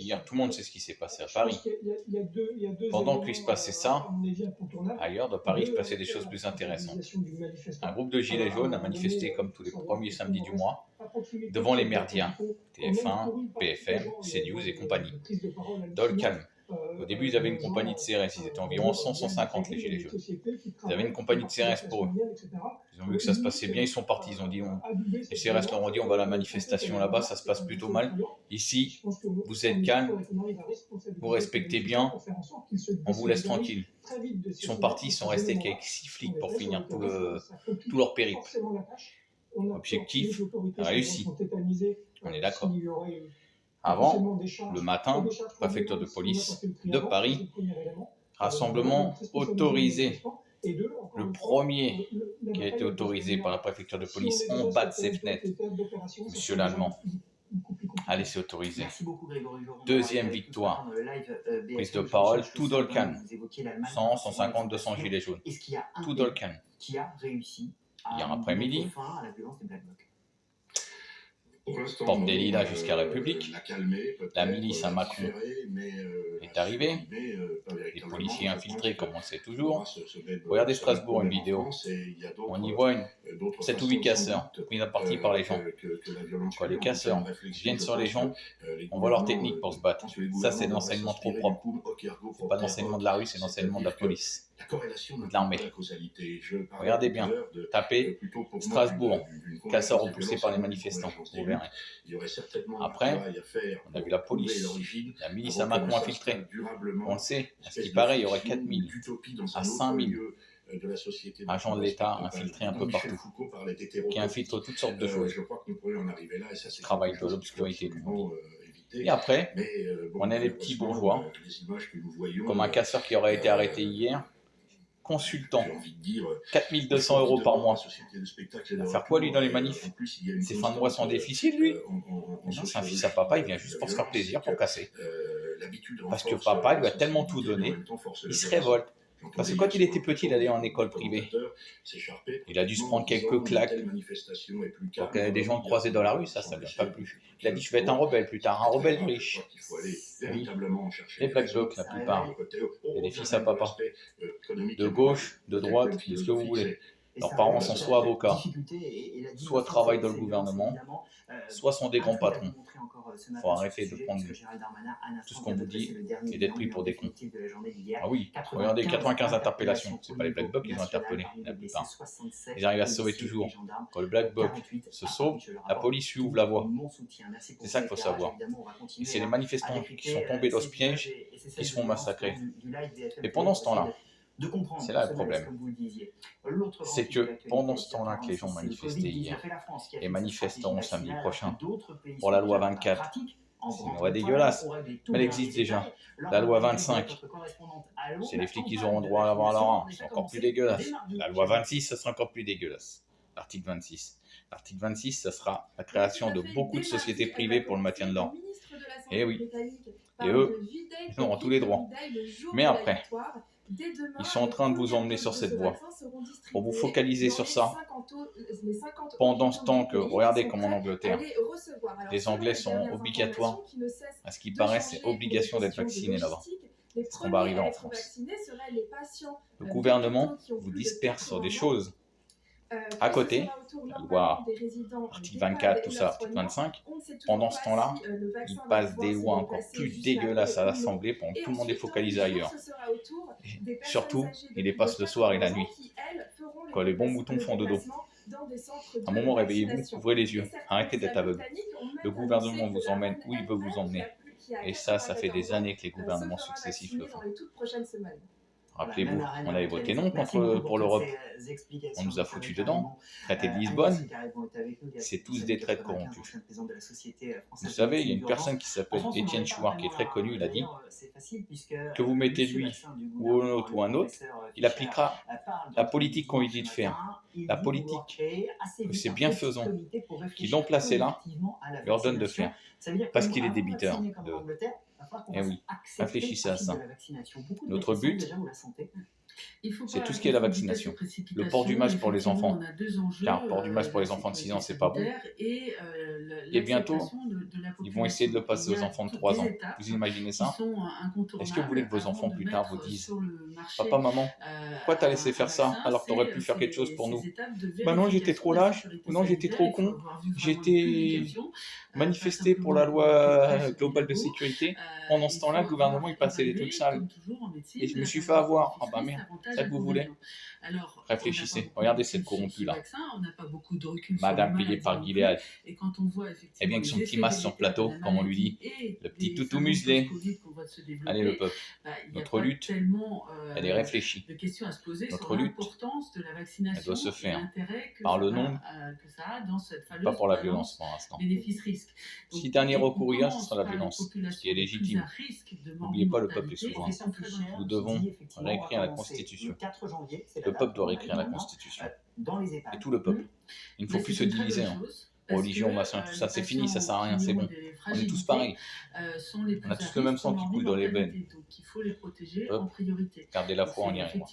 hier, tout le monde sait ce qui s'est passé à Paris. Pendant qu'il se passait ça, ailleurs dans Paris, il se passait des choses plus intéressantes. Un groupe de gilets jaunes a manifesté comme tous les premiers samedis du mois devant les merdias, TF1, BFM, CNews et compagnie. Dans le calme. Au début, ils avaient une compagnie de CRS, ils étaient environ 100-150 les gilets jaunes. Ils avaient une compagnie de CRS pour eux. Ils ont vu que ça se passait bien, ils sont partis. Ils ont dit, les CRS leur ont dit, on va à la manifestation là-bas, ça se passe plutôt mal. Ici, vous êtes calme, vous respectez bien, on vous laisse tranquille. Ils sont partis, ils sont restés qu'avec 6 flics pour finir tout leur périple. Objectif réussi. On est d'accord. Avant, le matin, préfecture de police de Paris, rassemblement autorisé. Le premier qui a été autorisé par la préfecture de police en bas de ses fenêtres, monsieur l'Allemand, a laissé autoriser. Deuxième victoire, prise de parole, tout dans le calme. 100, 150, 200 gilets jaunes. Tout dans le calme. Hier après-midi, porte des Lilas jusqu'à République, la milice à Macron est arrivée, les policiers infiltrés comme on le sait toujours. Regardez Strasbourg, une vidéo, on y voit 7 ou 8 casseurs pris à partie par les gens. Quand les casseurs viennent sur les gens, on voit leur technique pour se battre. Ça c'est de l'enseignement trop propre. C'est pas de l'enseignement de la rue, c'est de l'enseignement de la police, de l'armée. Regardez bien, tapez Strasbourg, casseurs repoussés par les manifestants, vous verrez. Après, on a vu la police, la milice à Macron infiltrée. On le sait, à ce qui paraît, il y aurait 4000 à 5000 agents de l'État infiltrés un peu partout, qui infiltrent toutes sortes de choses, qui travaillent de l'obscurité, comme on dit. Et après, on a les petits bourgeois, comme un casseur qui aurait été arrêté hier, consultant, 4200 € par mois. Il va faire quoi lui dans les manifs? Ses fins de mois sont déficits lui? Non, c'est un fils à papa, il vient juste pour se faire plaisir, pour casser. Parce que papa lui a tellement tout donné, il se révolte. Parce que quand il était petit, il allait en école privée. Il a dû se prendre quelques claques. Pour que des gens le croisaient dans la rue, ça ne lui a pas plu. Il a dit, je vais être un rebelle plus tard, un rebelle riche. Oui. Les Black Blocs, la plupart. Il y a des fils à papa. De gauche, de droite, de ce que vous voulez. Leurs parents sont soit avocats, soit travaillent dans le gouvernement, soit sont des grands patrons. Il faut arrêter de prendre tout ce qu'on vous dit et d'être pris pour des cons. Ah oui, regardez, 95 interpellations. C'est pas les Black Blocs qui ont interpellé, la plupart. Ils arrivent à se sauver toujours. Quand le Black Bloc se sauve, la police lui ouvre la voie. C'est ça qu'il faut savoir. Et c'est les manifestants qui sont tombés dans ce piège qui se font massacrer. Et pendant ce temps-là, c'est là le problème. C'est que pendant ce temps-là que les gens manifestaient hier et manifesteront samedi prochain pour la loi 24, c'est une loi dégueulasse, mais elle existe déjà. La loi 25, c'est les flics qui auront droit à avoir leur arme, c'est encore plus dégueulasse. La loi 26, ça sera encore plus dégueulasse. L'article 26. L'article 26, ça sera la création de beaucoup de sociétés privées pour le maintien de l'ordre. Et oui, et eux, ils auront tous les droits. Mais après, ils sont en train de vous emmener sur cette voie. Pour vous focaliser sur ça, pendant ce temps que, regardez comme en Angleterre, les Anglais sont obligatoires, à ce qui paraît, c'est obligation d'être vacciné là-bas. C'est ce qu'on va arriver en France. Le gouvernement vous disperse sur des choses à côté, la loi, article 24, tout ça, article 25, pendant ce temps-là, il passe des lois encore plus dégueulasses à l'Assemblée pendant que tout le monde est focalisé ailleurs. Et surtout, il les passe le soir et la nuit, quand les bons moutons font dodo. À un moment, réveillez-vous, ouvrez les yeux, arrêtez d'être aveugle. Le gouvernement vous emmène où il veut vous emmener. Et ça fait des années que les gouvernements successifs le font. Rappelez-vous, on avait voté non pour l'Europe. On nous a foutu dedans. Traité de Lisbonne, c'est tous des traites corrompus. Vous savez, il y a une personne qui s'appelle Étienne Chouard, qui est très connu, il a dit que vous mettez lui ou un autre, il appliquera la politique qu'on lui dit de faire. La politique que ces bienfaisants qui l'ont placé là leur donnent de faire. Parce qu'il est débiteur. Eh oui, réfléchissez à ça. Notre but, C'est tout ce qui est la vaccination. Le port du masque pour les enfants, car port du masque pour les enfants de 6 ans, c'est pas bon. Et bientôt, ils vont essayer de le passer aux enfants de 3 ans. Vous imaginez ça? Est-ce que vous voulez que vos enfants plus tard vous disent: «Papa, maman, pourquoi t'as laissé faire ça alors que t'aurais pu faire quelque chose pour nous?» «Bah non, j'étais trop lâche, ou non, j'étais trop con, j'étais manifesté pour la loi globale de sécurité. Pendant ce temps-là, le gouvernement, il passait des trucs sales. Et je me suis fait avoir. Ah bah merde, c'est ça que vous voulez?» Réfléchissez. Regardez cette corrompue-là. Madame payée par Gilead. Et bien que son petit masque sur le plateau, comme on lui dit, le petit toutou muselé. Allez le peuple, notre lutte, elle est réfléchie. Notre lutte, elle doit se faire par le nombre, pas pour la violence pour l'instant. Si dernier recours il y a, ce sera la violence, ce qui est légitime. N'oubliez pas, le peuple est souverain. Nous devons réécrire la Constitution. Le peuple doit réécrire la Constitution. Et tout le peuple. Il ne faut plus se diviser. Religion, machin, tout ça, c'est fini, ça sert à rien, c'est bon. On est tous pareils. On a tous le même sang qui coule dans les veines. Gardez la foi, on y arrivera.